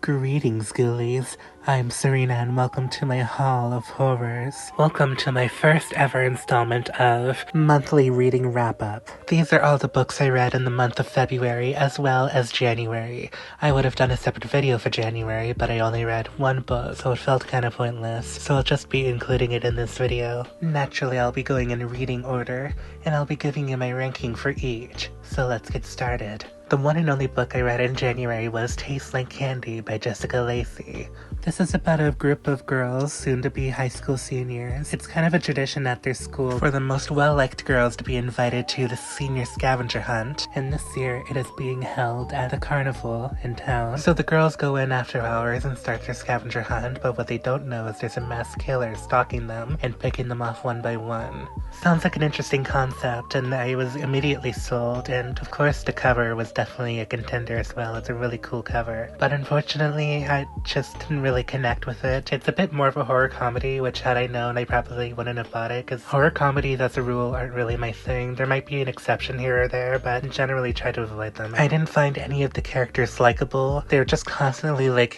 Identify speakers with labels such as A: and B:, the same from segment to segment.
A: Greetings, ghoulies. I'm Serena and welcome to my Hall of Horrors. Welcome to my first ever installment of Monthly Reading Wrap-Up. These are all the books I read in the month of February as well as January. I would have done a separate video for January, but I only read one book, so it felt kind of pointless, so I'll just be including it in this video. Naturally, I'll be going in reading order, and I'll be giving you my ranking for each, so let's get started. The one and only book I read in January was Tastes Like Candy by Jessica Lacy. This is about a group of girls, soon to be high school seniors. It's kind of a tradition at their school for the most well-liked girls to be invited to the senior scavenger hunt, and this year it is being held at a carnival in town. So the girls go in after hours and start their scavenger hunt, but what they don't know is there's a mass killer stalking them and picking them off one by one. Sounds like an interesting concept, and I was immediately sold, and of course the cover was definitely a contender as well. It's a really cool cover, but unfortunately I just didn't really connect with it. It's a bit more of a horror comedy, which had I known I probably wouldn't have bought it, because horror comedies as a rule aren't really my thing. There might be an exception here or there, but generally try to avoid them. I didn't find any of the characters likable. They were just constantly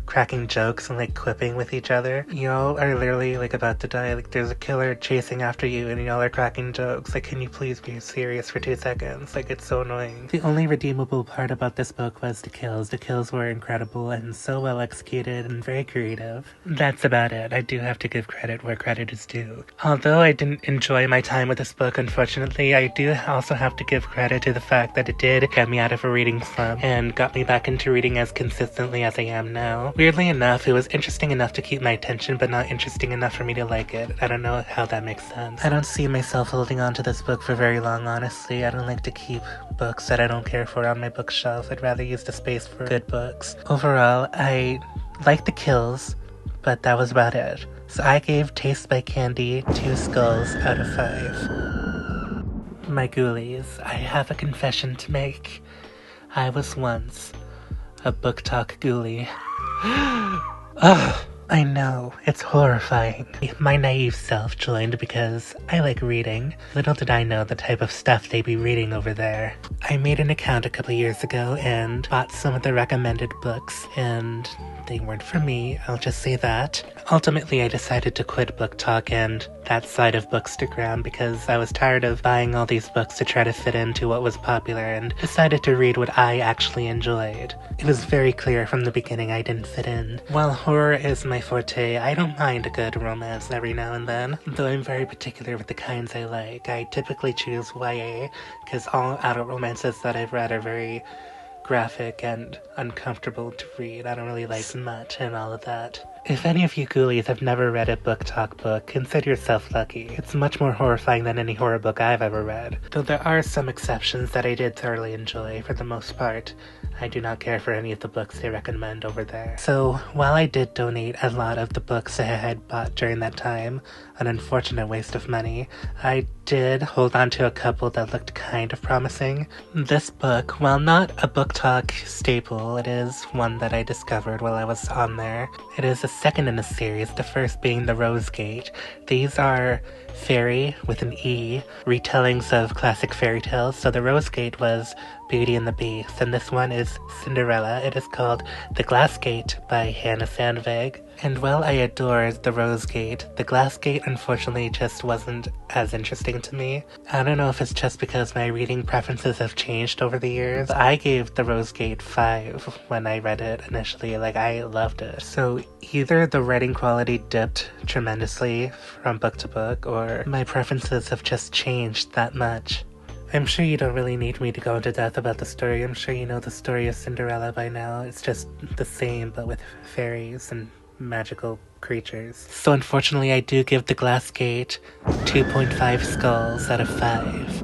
A: cracking jokes and quipping with each other. Y'all are literally about to die. There's a killer chasing after you and y'all are cracking jokes. Can you please be serious for 2 seconds? It's so annoying. The only redeemable part about this book was the kills. The kills were incredible and so well executed and very creative. That's about it. I do have to give credit where credit is due. Although I didn't enjoy my time with this book, unfortunately, I do also have to give credit to the fact that it did get me out of a reading slump and got me back into reading as consistently as I am now. Weirdly enough, it was interesting enough to keep my attention, but not interesting enough for me to like it. I don't know how that makes sense. I don't see myself holding on to this book for very long, honestly. I don't like to keep books that I don't care for on my bookshelf. I'd rather use the space for good books. Overall, I like the kills, but that was about it. So I gave Taste Like Candy 2 skulls out of 5. My ghoulies, I have a confession to make. I was once a book talk ghoulie. Ugh, I know, it's horrifying. My naive self joined because I like reading. Little did I know the type of stuff they'd be reading over there. I made an account a couple years ago and bought some of the recommended books, and they weren't for me, I'll just say that. Ultimately, I decided to quit Book Talk and that side of Bookstagram because I was tired of buying all these books to try to fit into what was popular and decided to read what I actually enjoyed. It was very clear from the beginning I didn't fit in. While horror is my forte, I don't mind a good romance every now and then, though I'm very particular with the kinds I like. I typically choose YA because all adult romances that I've read are very graphic and uncomfortable to read. I don't really like smut and all of that. If any of you ghoulies have never read a Book Talk book, consider yourself lucky. It's much more horrifying than any horror book I've ever read. Though there are some exceptions that I did thoroughly enjoy, for the most part, I do not care for any of the books they recommend over there. So, while I did donate a lot of the books I had bought during that time, an unfortunate waste of money, I did hold on to a couple that looked kind of promising. This book, while not a Book Talk staple, it is one that I discovered while I was on there. It is a second in a series, the first being The Rose Gate. These are fairy, with an E, retellings of classic fairy tales. So The Rose Gate was Beauty and the Beast, and this one is Cinderella. It is called The Glass Gate by Hannah Sandvig. And while I adore The Rose Gate, The Glass Gate unfortunately just wasn't as interesting to me. I don't know if it's just because my reading preferences have changed over the years. I gave The Rose Gate 5 when I read it initially. I loved it. So either the writing quality dipped tremendously from book to book, or my preferences have just changed that much. I'm sure you don't really need me to go into depth about the story. I'm sure you know the story of Cinderella by now. It's just the same, but with fairies and magical creatures. So unfortunately, I do give The Glass Gate 2.5 skulls out of 5.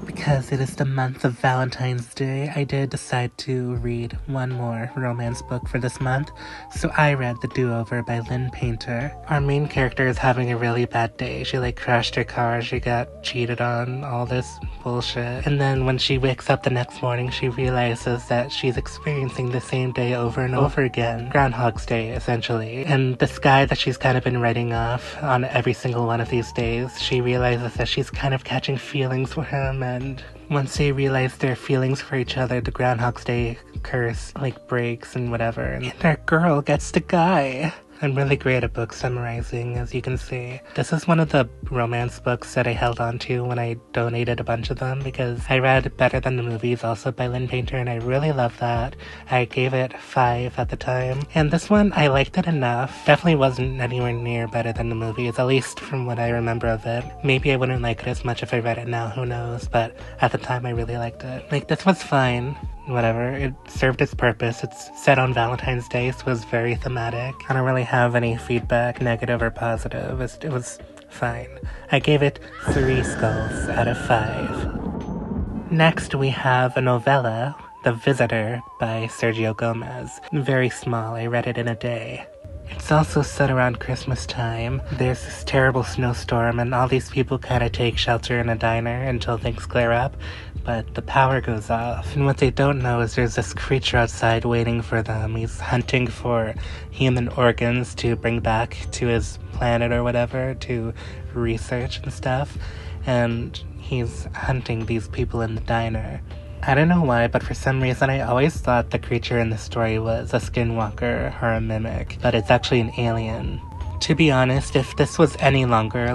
A: Because it is the month of Valentine's Day, I did decide to read one more romance book for this month, so I read The Do-Over by Lynn Painter. Our main character is having a really bad day. She crashed her car, she got cheated on, all this bullshit. And then when she wakes up the next morning, she realizes that she's experiencing the same day over and over again. Groundhog's Day, essentially. And this guy that she's kind of been writing off on every single one of these days, she realizes that she's kind of catching feelings for him, and and once they realize their feelings for each other, the Groundhog's Day curse, breaks and whatever, and our girl gets the guy. I'm really great at book summarizing, as you can see. This is one of the romance books that I held on to when I donated a bunch of them, because I read Better Than the Movies, also by Lynn Painter, and I really love that. I gave it 5 at the time. And this one, I liked it enough. Definitely wasn't anywhere near Better Than the Movies, at least from what I remember of it. Maybe I wouldn't like it as much if I read it now, who knows, but at the time I really liked it. This was fine. Whatever, it served its purpose. It's set on Valentine's Day, so it was very thematic. I don't really have any feedback, negative or positive. It was fine. I gave it 3 skulls out of 5. Next, we have a novella, The Visitor, by Sergio Gomez. Very small, I read it in a day. It's also set around Christmas time. There's this terrible snowstorm, and all these people kind of take shelter in a diner until things clear up, but the power goes off. And what they don't know is there's this creature outside waiting for them. He's hunting for human organs to bring back to his planet or whatever to research and stuff. And he's hunting these people in the diner. I don't know why, but for some reason I always thought the creature in the story was a skinwalker or a mimic, but it's actually an alien. To be honest, if this was any longer,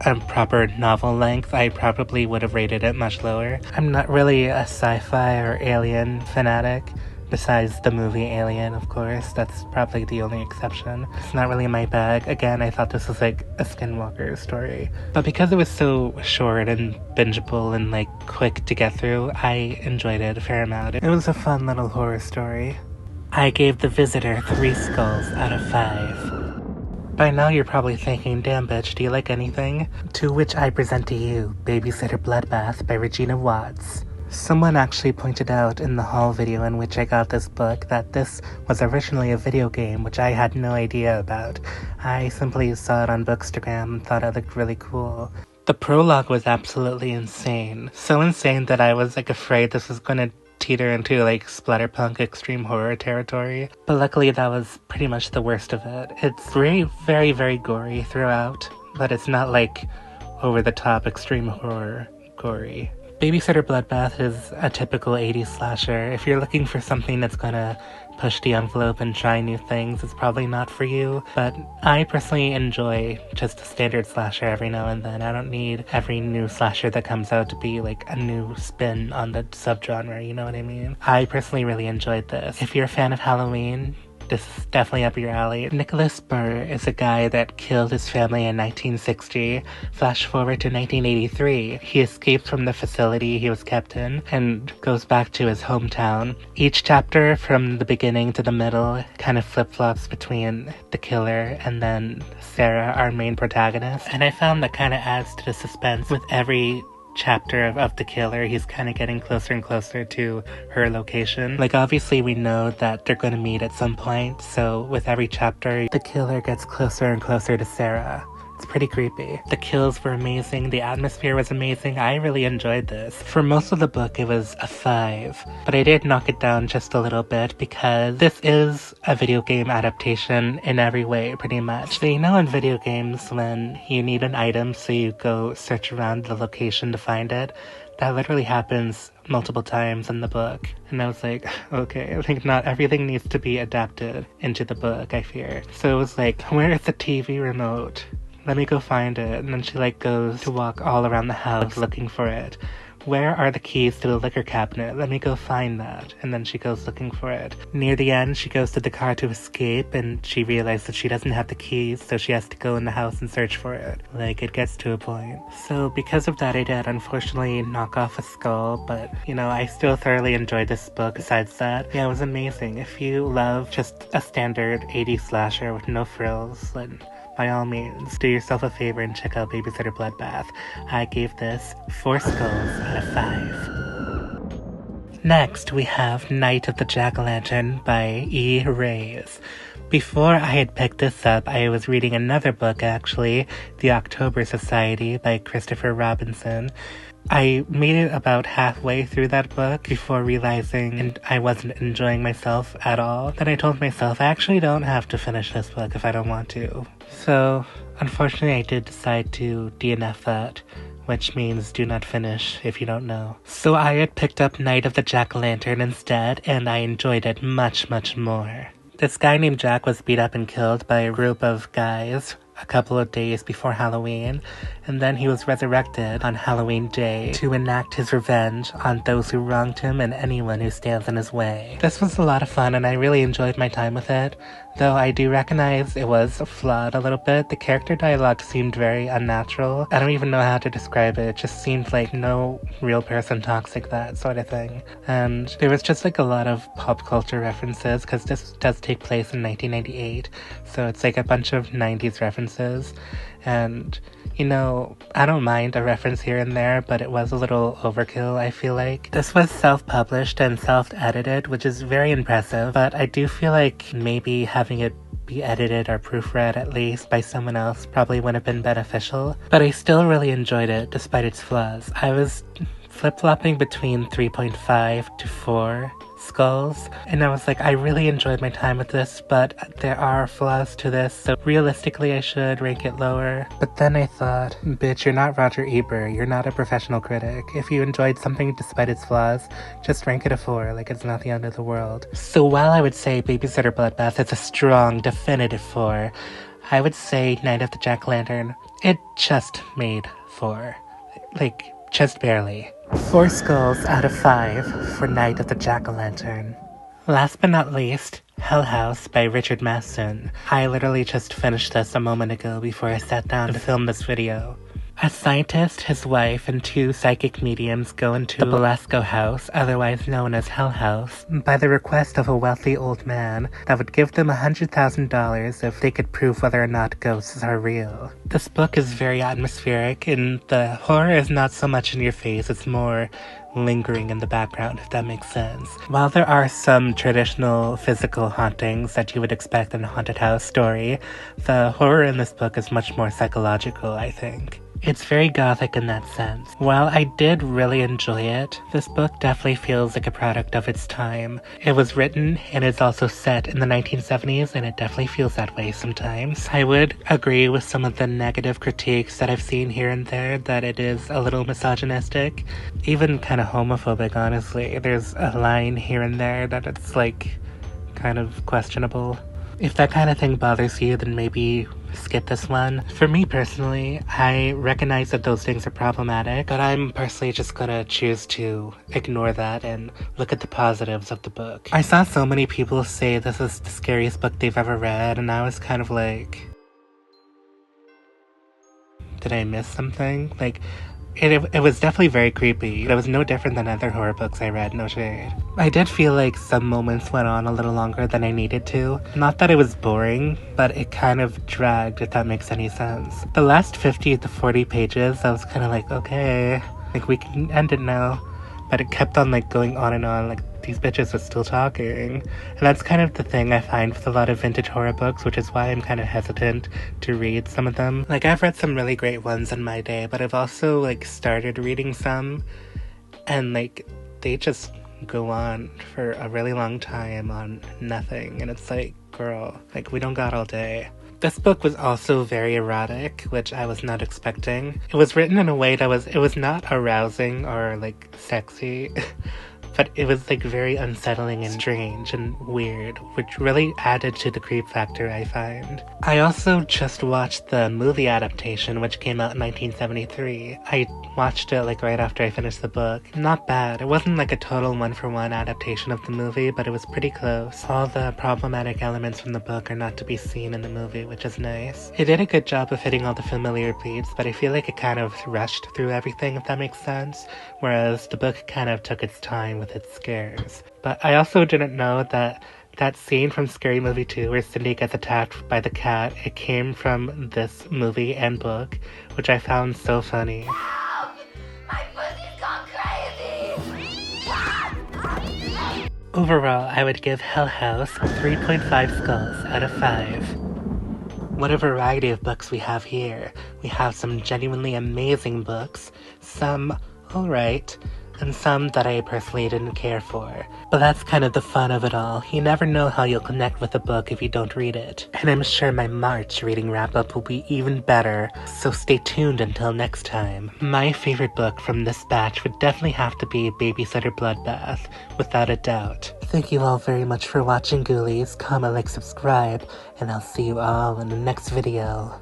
A: a proper novel length, I probably would have rated it much lower. I'm not really a sci-fi or alien fanatic, besides the movie Alien, of course. That's probably the only exception. It's not really my bag. Again, I thought this was a skinwalker story. But because it was so short and bingeable and quick to get through, I enjoyed it a fair amount. It was a fun little horror story. I gave The Visitor 3 skulls out of 5. By now you're probably thinking, damn bitch, do you like anything? To which I present to you Babysitter Bloodbath by Regina Watts. Someone actually pointed out in the haul video in which I got this book that this was originally a video game, which I had no idea about. I simply saw it on Bookstagram and thought it looked really cool. The prologue was absolutely insane. So insane that I was afraid this was gonna teeter into splatterpunk extreme horror territory, but luckily that was pretty much the worst of it. It's very, very, very gory throughout, but it's not over the top extreme horror gory. Babysitter Bloodbath is a typical 80s slasher. If you're looking for something that's gonna push the envelope and try new things, it's probably not for you. But I personally enjoy just a standard slasher every now and then. I don't need every new slasher that comes out to be a new spin on the subgenre, you know what I mean? I personally really enjoyed this. If you're a fan of Halloween, this is definitely up your alley. Nicholas Burr is a guy that killed his family in 1960. Flash forward to 1983. He escapes from the facility he was kept in and goes back to his hometown. Each chapter from the beginning to the middle kind of flip-flops between the killer and then Sarah, our main protagonist. And I found that kind of adds to the suspense. With every chapter of the killer, he's kind of getting closer and closer to her location. Obviously we know that they're going to meet at some point, so with every chapter the killer gets closer and closer to Sarah. It's pretty creepy. The kills were amazing, the atmosphere was amazing. I really enjoyed this. For most of the book it was a 5, but I did knock it down just a little bit because this is a video game adaptation in every way, pretty much. So in video games when you need an item so you go search around the location to find it, that literally happens multiple times in the book. And I was like, okay, I think not everything needs to be adapted into the book, I fear. So it was where is the TV remote? Let me go find it. And then she goes to walk all around the house looking for it. Where are the keys to the liquor cabinet? Let me go find that. And then she goes looking for it. Near the end, she goes to the car to escape, and she realizes that she doesn't have the keys, so she has to go in the house and search for it. It gets to a point. So because of that, I did unfortunately knock off a skull, but, I still thoroughly enjoyed this book. Besides that, yeah, it was amazing. If you love just a standard 80s slasher with no frills, then by all means, do yourself a favor and check out Babysitter Bloodbath. I gave this 4 skulls out of 5. Next, we have Night of the Jack-O-Lantern by E. Reyes. Before I had picked this up, I was reading another book, actually, The October Society by Christopher Robinson. I made it about halfway through that book before realizing I wasn't enjoying myself at all. Then I told myself I actually don't have to finish this book if I don't want to. So, unfortunately, I did decide to DNF that. which means do not finish if you don't know. So I had picked up Night of the Jack-o'-lantern instead, and I enjoyed it much, much more. This guy named Jack was beat up and killed by a group of guys a couple of days before Halloween, and then he was resurrected on Halloween Day to enact his revenge on those who wronged him and anyone who stands in his way. This was a lot of fun, and I really enjoyed my time with it, though I do recognize it was flawed a little bit. The character dialogue seemed very unnatural. I don't even know how to describe it. It just seemed like no real person talks like that sort of thing. And there was just like a lot of pop culture references, because this does take place in 1998, so it's like a bunch of 90s references. And, you know, I don't mind a reference here and there, but it was a little overkill, I feel like. This was self-published and self-edited, which is very impressive, but I do feel like maybe having it be edited or proofread at least by someone else probably would have been beneficial. But I still really enjoyed it, despite its flaws. I was flip-flopping between 3.5 to 4 skulls, and I was like, I really enjoyed my time with this, but there are flaws to this, so realistically I should rank it lower. But then I thought, bitch, you're not Roger Ebert, you're not a professional critic. If you enjoyed something despite its flaws, just rank it a 4, like it's not the end of the world. So while I would say Babysitter Bloodbath is a strong, definitive 4, I would say Night of the Jack-o'-lantern, it just made 4. Like, just barely. 4 skulls out of 5 for Night of the Jack-o'-lantern. Last but not least, Hell House by Richard Matheson. I literally just finished this a moment ago before I sat down to film this video. A scientist, his wife, and 2 psychic mediums go into the Belasco house, otherwise known as Hell House, by the request of a wealthy old man that would give them $100,000 if they could prove whether or not ghosts are real. This book is very atmospheric, and the horror is not so much in your face, it's more lingering in the background, if that makes sense. While there are some traditional physical hauntings that you would expect in a haunted house story, the horror in this book is much more psychological, I think. It's very gothic in that sense. While I did really enjoy it, this book definitely feels like a product of its time. It was written and is also set in the 1970s, and it definitely feels that way sometimes. I would agree with some of the negative critiques that I've seen here and there, that it is a little misogynistic, even kind of homophobic, honestly. There's a line here and there that it's like kind of questionable. If that kind of thing bothers you, then maybe skip this one. For me personally, I recognize that those things are problematic, but I'm personally just gonna choose to ignore that and look at the positives of the book. I saw so many people say this is the scariest book they've ever read, and I was kind of like, did I miss something? Like, it was definitely very creepy. It was no different than other horror books I read, no shade. I did feel like some moments went on a little longer than I needed to. Not that it was boring, but it kind of dragged, if that makes any sense. The last 50 to 40 pages, I was kind of like, okay, like we can end it now. But it kept on like going on and on, like these bitches are still talking. And that's kind of the thing I find with a lot of vintage horror books, which is why I'm kind of hesitant to read some of them. Like, I've read some really great ones in my day, but I've also like started reading some, and like they just go on for a really long time on nothing, and it's like, girl, like we don't got all day. This book was also very erotic, which I was not expecting. It was written in a way that it was not arousing or like sexy, but it was like very unsettling and strange and weird, which really added to the creep factor, I find. I also just watched the movie adaptation, which came out in 1973. I watched it like right after I finished the book. Not bad. It wasn't like a total one-for-one adaptation of the movie, but it was pretty close. All the problematic elements from the book are not to be seen in the movie, which is nice. It did a good job of hitting all the familiar beats, but I feel like it kind of rushed through everything, if that makes sense, whereas the book kind of took its time with its scares. But I also didn't know that scene from Scary Movie 2 where Cindy gets attacked by the cat, it came from this movie and book, which I found so funny.
B: Help! My pussy's gone crazy!
A: Overall, I would give Hell House 3.5 skulls out of 5. What a variety of books we have here. We have some genuinely amazing books, some alright, and some that I personally didn't care for. But that's kind of the fun of it all. You never know how you'll connect with a book if you don't read it. And I'm sure my March reading wrap-up will be even better, so stay tuned until next time. My favorite book from this batch would definitely have to be Babysitter Bloodbath, without a doubt. Thank you all very much for watching, Ghoulies. Comment, like, subscribe, and I'll see you all in the next video.